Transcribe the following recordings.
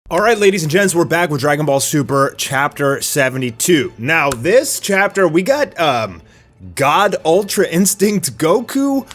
Alright, ladies and gents, we're back with Dragon Ball Super Chapter 72. Now, this chapter, we got, God Ultra Instinct Goku,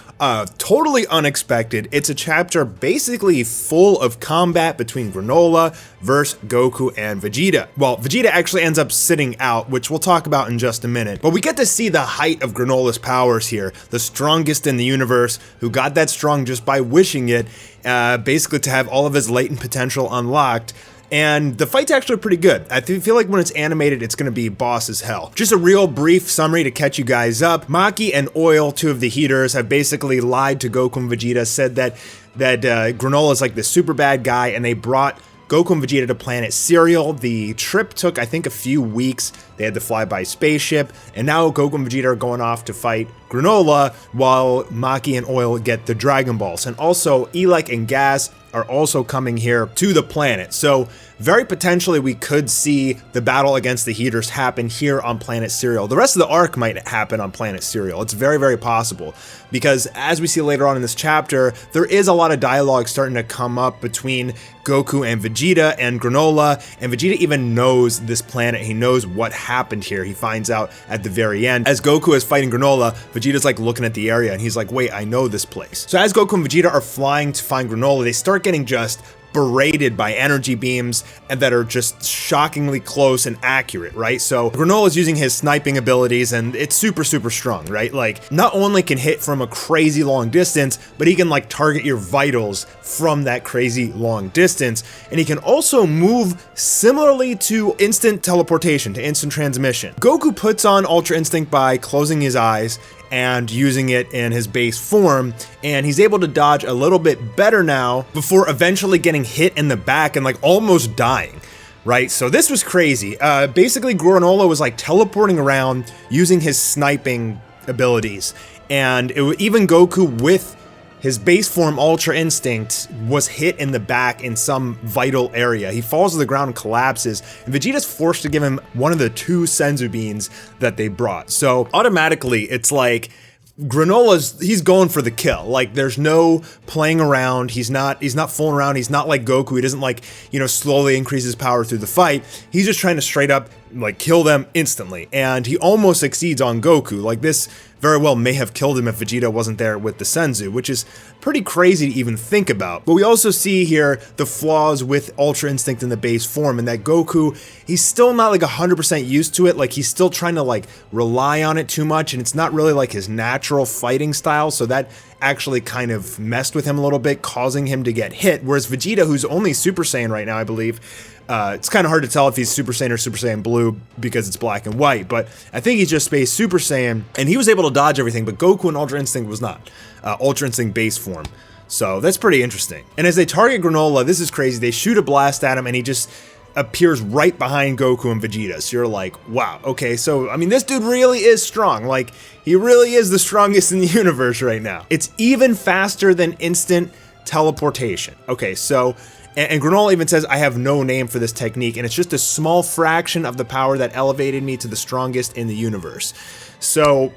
totally unexpected. It's a chapter basically full of combat between Granolah versus Goku and Vegeta. Well, Vegeta actually ends up sitting out, which we'll talk about in just a minute. But we get to see the height of Granolah's powers here, the strongest in the universe, who got that strong just by wishing it, basically to have all of his latent potential unlocked. And the fight's actually pretty good. I feel like when it's animated, it's gonna be boss as hell. Just a real brief summary to catch you guys up. Maki and Oil, two of the heaters, have basically lied to Goku and Vegeta, said that Granolah is like the super bad guy, and they brought Goku and Vegeta to planet Cereal. The trip took, I think, a few weeks. They had to fly by spaceship, and now Goku and Vegeta are going off to fight Granolah while Maki and Oil get the Dragon Balls. And also, Elec and Gas are also coming here to the planet. So very potentially we could see the battle against the heaters happen here on planet Cereal. The rest of the arc might happen on planet Cereal. It's very, very possible, because as we see later on in this chapter, there is a lot of dialogue starting to come up between Goku and Vegeta and Granolah, and Vegeta even knows this planet. He knows what happened here. He finds out at the very end. As Goku is fighting Granolah, Vegeta's like looking at the area and he's like, wait, I know this place. So as Goku and Vegeta are flying to find Granolah, they start getting just berated by energy beams and that are just shockingly close and accurate, right? So Granolah is using his sniping abilities and it's super, super strong, right? Like, not only can hit from a crazy long distance, but he can like target your vitals from that crazy long distance. And he can also move similarly to instant teleportation, to instant transmission. Goku puts on Ultra Instinct by closing his eyes and using it in his base form, and he's able to dodge a little bit better now before eventually getting hit in the back and like almost dying, right? So this was crazy. Basically Granolah was like teleporting around using his sniping abilities, and even Goku with his base form Ultra Instinct was hit in the back in some vital area. He falls to the ground and collapses, and Vegeta's forced to give him one of the two Senzu beans that they brought. So automatically it's like he's going for the kill. Like, there's no playing around. He's not fooling around. He's not like Goku. He doesn't like, slowly increase his power through the fight. He's just trying to straight up like kill them instantly. And he almost succeeds on Goku. Like, this very well may have killed him if Vegeta wasn't there with the Senzu, which is pretty crazy to even think about. But we also see here the flaws with Ultra Instinct in the base form, and that Goku, he's still not like 100% used to it. Like, he's still trying to like rely on it too much, and it's not really like his natural fighting style, so that actually kind of messed with him a little bit, causing him to get hit. Whereas Vegeta, who's only Super Saiyan right now, I believe, it's kind of hard to tell if he's Super Saiyan or Super Saiyan Blue because it's black and white, but I think he's just Space Super Saiyan, and he was able to dodge everything, but Goku and Ultra Instinct was not. Ultra Instinct base form. So that's pretty interesting. And as they target Granolah, this is crazy, they shoot a blast at him and he just appears right behind Goku and Vegeta. So you're like, wow, okay, so, I mean, this dude really is strong. Like, he really is the strongest in the universe right now. It's even faster than instant teleportation. Okay, so, and Granolah even says, I have no name for this technique, and it's just a small fraction of the power that elevated me to the strongest in the universe. So,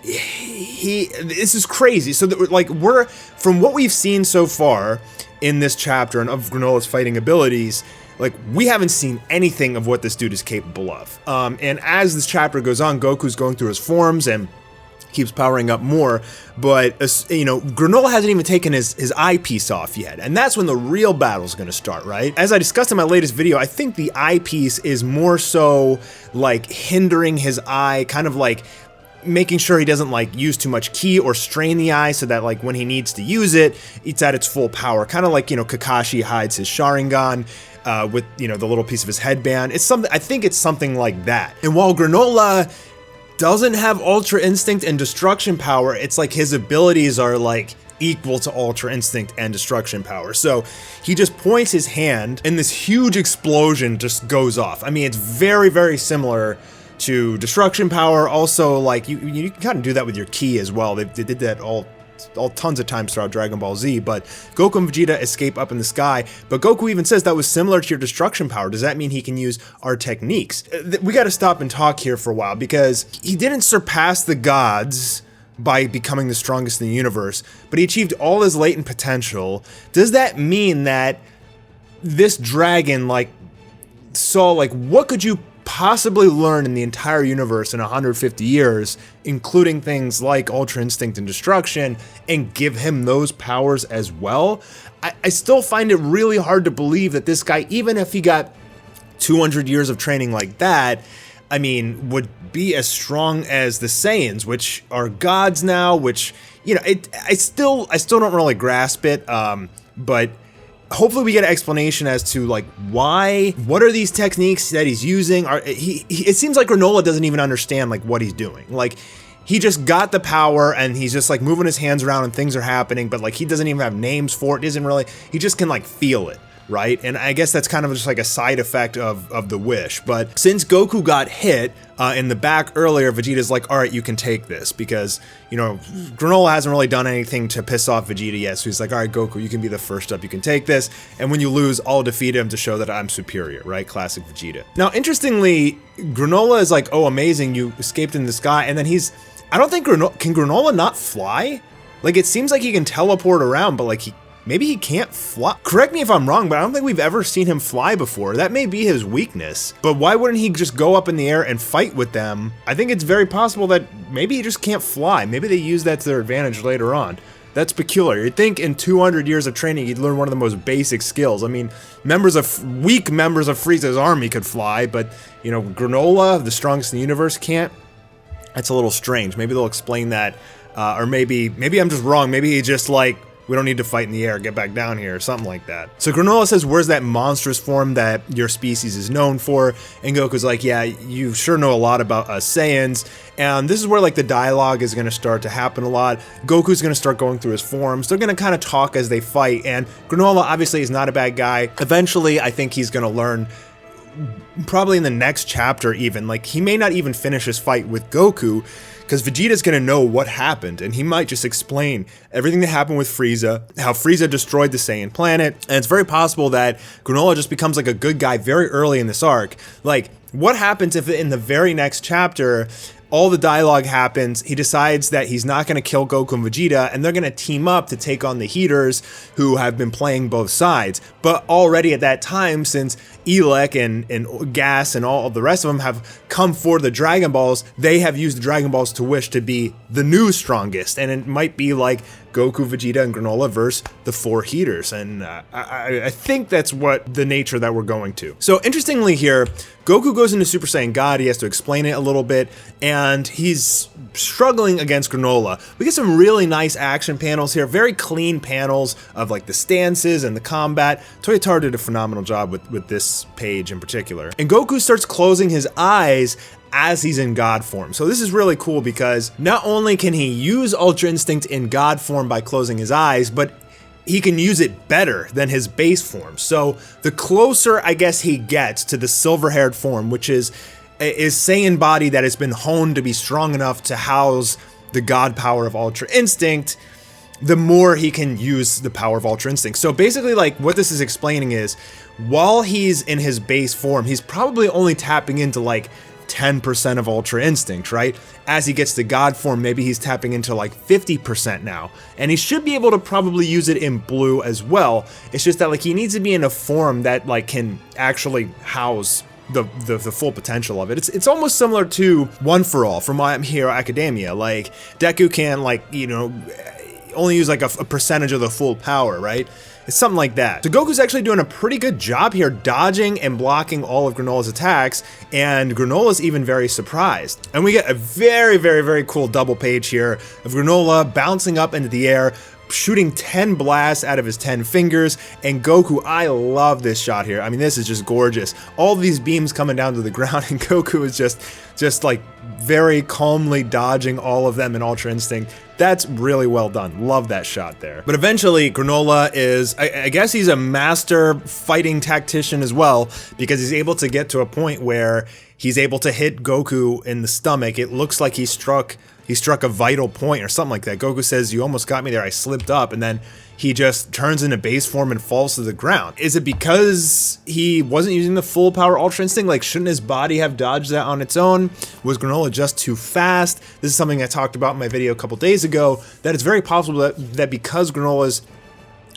this is crazy. So, like, from what we've seen so far in this chapter and of Granolah's fighting abilities, like, we haven't seen anything of what this dude is capable of. And as this chapter goes on, Goku's going through his forms and keeps powering up more, but Granolah hasn't even taken his eyepiece off yet, and that's when the real battle's gonna start, right? As I discussed in my latest video, I think the eyepiece is more so like hindering his eye, kind of like making sure he doesn't like use too much ki or strain the eye, so that like when he needs to use it, it's at its full power, kind of like Kakashi hides his Sharingan with the little piece of his headband. It's something, I think it's something like that. And while Granolah doesn't have Ultra Instinct and Destruction Power, it's like his abilities are like equal to Ultra Instinct and Destruction Power. So he just points his hand and this huge explosion just goes off. I mean, it's very, very similar to Destruction Power. Also, like, you can kind of do that with your ki as well. They did that all tons of times throughout Dragon Ball Z, but Goku and Vegeta escape up in the sky, but Goku even says that was similar to your Destruction Power. Does that mean he can use our techniques? We gotta stop and talk here for a while, because he didn't surpass the gods by becoming the strongest in the universe, but he achieved all his latent potential. Does that mean that this dragon, like, saw, like, what could you possibly learn in the entire universe in 150 years, including things like Ultra Instinct and Destruction, and give him those powers as well. I still find it really hard to believe that this guy, even if he got 200 years of training like that, I mean, would be as strong as the Saiyans, which are gods now, which, you know, I still don't really grasp it, but hopefully we get an explanation as to, like, why, what are these techniques that he's using? It seems like Granolah doesn't even understand, like, what he's doing. Like, he just got the power and he's just, like, moving his hands around and things are happening, but, like, he doesn't even have names for it. He just can, like, feel it, right? And I guess that's kind of just like a side effect of the wish. But since Goku got hit in the back earlier, Vegeta's like, all right, you can take this, because, you know, Granolah hasn't really done anything to piss off Vegeta yet. So he's like, all right, Goku, you can be the first up, you can take this. And when you lose, I'll defeat him to show that I'm superior, right? Classic Vegeta. Now, interestingly, Granolah is like, oh, amazing, you escaped in the sky. And then I don't think can Granolah not fly? Like, it seems like he can teleport around, but like maybe he can't fly. Correct me if I'm wrong, but I don't think we've ever seen him fly before. That may be his weakness, but why wouldn't he just go up in the air and fight with them? I think it's very possible that maybe he just can't fly. Maybe they use that to their advantage later on. That's peculiar. You'd think in 200 years of training, he'd learn one of the most basic skills. I mean, weak members of Frieza's army could fly, but, you know, Granolah, the strongest in the universe, can't. That's a little strange. Maybe they'll explain that, or maybe I'm just wrong. Maybe he just, like, we don't need to fight in the air, get back down here, or something like that. So Granolah says, where's that monstrous form that your species is known for? And Goku's like, yeah, you sure know a lot about us Saiyans. And this is where, like, the dialogue is going to start to happen a lot. Goku's going to start going through his forms. They're going to kind of talk as they fight. And Granolah obviously is not a bad guy. Eventually, I think he's going to learn, probably in the next chapter even, like, he may not even finish his fight with Goku, because Vegeta's gonna know what happened, and he might just explain everything that happened with Frieza, how Frieza destroyed the Saiyan planet, and it's very possible that Granolah just becomes, like, a good guy very early in this arc. Like, what happens if in the very next chapter, all the dialogue happens, he decides that he's not going to kill Goku and Vegeta, and they're going to team up to take on the Heaters, who have been playing both sides. But already at that time, since Elec and Gas and all of the rest of them have come for the Dragon Balls, they have used the Dragon Balls to wish to be the new strongest. And it might be like Goku, Vegeta, and Granolah versus the 4 Heaters. And I think that's what the nature that we're going to. So interestingly here, Goku goes into Super Saiyan God. He has to explain it a little bit, and he's struggling against Granolah. We get some really nice action panels here, very clean panels of, like, the stances and the combat. Toyotarou did a phenomenal job with this page in particular. And Goku starts closing his eyes as he's in God form. So this is really cool, because not only can he use Ultra Instinct in God form by closing his eyes, but he can use it better than his base form. So the closer, I guess, he gets to the silver-haired form, which is Saiyan body that has been honed to be strong enough to house the God power of Ultra Instinct, the more he can use the power of Ultra Instinct. So basically, like, what this is explaining is, while he's in his base form, he's probably only tapping into, like, 10% of Ultra Instinct, right? As he gets to God form, maybe he's tapping into like 50% now. And he should be able to probably use it in blue as well. It's just that, like, he needs to be in a form that, like, can actually house the full potential of it. It's almost similar to One For All from My Hero Academia. Like, Deku can, like, you know, only use like a percentage of the full power, right? It's something like that. So Goku's actually doing a pretty good job here, dodging and blocking all of Granolah's attacks, and Granolah's even very surprised. And we get a very, very, very cool double page here of Granolah bouncing up into the air, shooting 10 blasts out of his 10 fingers, and Goku, I love this shot here. I mean, this is just gorgeous. All these beams coming down to the ground, and Goku is just like very calmly dodging all of them in Ultra Instinct. That's really well done. Love that shot there. But eventually, Granolah is, I guess he's a master fighting tactician as well, because he's able to get to a point where he's able to hit Goku in the stomach. It looks like he struck a vital point or something like that. Goku says, "You almost got me there, I slipped up," and then he just turns into base form and falls to the ground. Is it because he wasn't using the full power Ultra Instinct? Like, shouldn't his body have dodged that on its own? Was Granolah just too fast? This is something I talked about in my video a couple days ago, that it's very possible that because Granolah's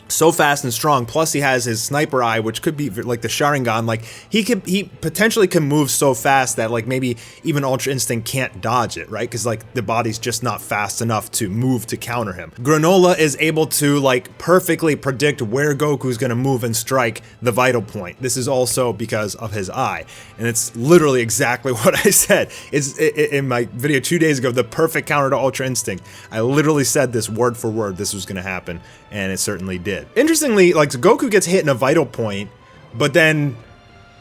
so fast and strong, plus he has his sniper eye, which could be like the Sharingan. Like he potentially can move so fast that like maybe even Ultra Instinct can't dodge it, right? Because like the body's just not fast enough to move to counter him. Granolah is able to like perfectly predict where Goku's gonna move and strike the vital point. This is also because of his eye, and it's literally exactly what I said. It's in my video 2 days ago, the perfect counter to Ultra Instinct. I literally said this word for word. This was gonna happen, and it certainly did. Interestingly, like Goku gets hit in a vital point, but then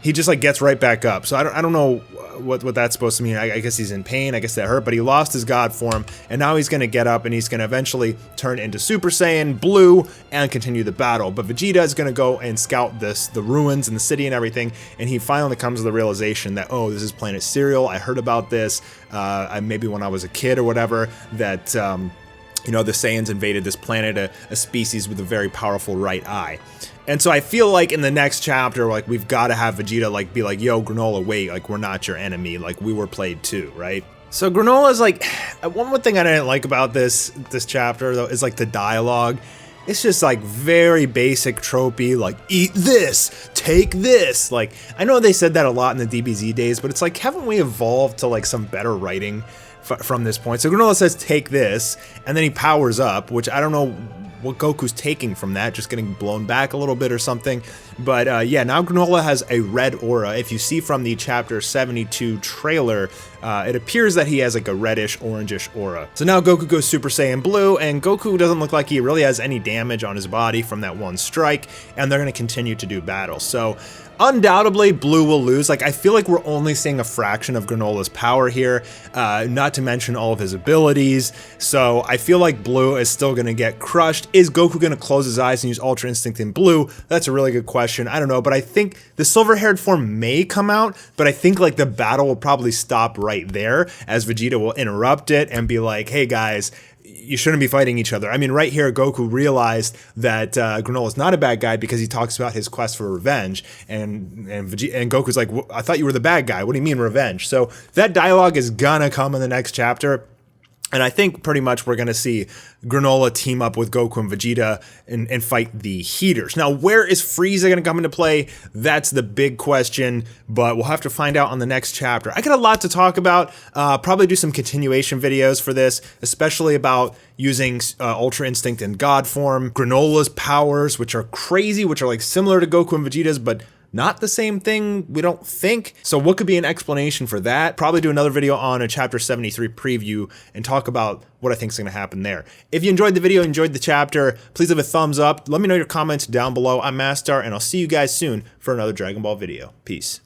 he just like gets right back up. So I don't know what that's supposed to mean. I guess he's in pain. I guess that hurt, but he lost his God form, and now he's gonna get up and he's gonna eventually turn into Super Saiyan Blue and continue the battle. But Vegeta is gonna go and scout the ruins and the city and everything, and he finally comes to the realization that, oh, this is Planet Cereal. I heard about this maybe when I was a kid or whatever, that you know, the Saiyans invaded this planet, a species with a very powerful right eye. And so I feel like in the next chapter, like we've got to have Vegeta like be like, yo, Granolah, wait, like we're not your enemy, like we were played too, right? So Granolah's like, one more thing I didn't like about this chapter though is like the dialogue. It's just like very basic tropey, like eat this, take this. Like I know they said that a lot in the DBZ days, but it's like, haven't we evolved to like some better writing from this point? So Granolah says take this, and then he powers up, which I don't know what Goku's taking from that, just getting blown back a little bit or something. But yeah, now Granolah has a red aura. If you see from the chapter 72 trailer, it appears that he has like a reddish, orangish aura. So now Goku goes Super Saiyan Blue, and Goku doesn't look like he really has any damage on his body from that one strike, and they're going to continue to do battle. So undoubtedly, Blue will lose. Like, I feel like we're only seeing a fraction of Granolah's power here, not to mention all of his abilities. So I feel like Blue is still going to get crushed. Is Goku going to close his eyes and use Ultra Instinct in Blue? That's a really good question. I don't know, but I think the silver-haired form may come out, but I think like the battle will probably stop right there, as Vegeta will interrupt it and be like, hey guys, you shouldn't be fighting each other. I mean, right here, Goku realized that Granolah's not a bad guy because he talks about his quest for revenge, and Goku's like, I thought you were the bad guy. What do you mean revenge? So that dialogue is gonna come in the next chapter. And I think pretty much we're going to see Granolah team up with Goku and Vegeta and fight the Heaters. Now, where is Frieza going to come into play? That's the big question, but we'll have to find out on the next chapter. I got a lot to talk about. Probably do some continuation videos for this, especially about using Ultra Instinct in God form, Granolah's powers, which are crazy, which are like similar to Goku and Vegeta's, but not the same thing, we don't think. So what could be an explanation for that? Probably do another video on a chapter 73 preview and talk about what I think is going to happen there. If you enjoyed the video, enjoyed the chapter, please leave a thumbs up. Let me know your comments down below. I'm Mastar, and I'll see you guys soon for another Dragon Ball video. Peace.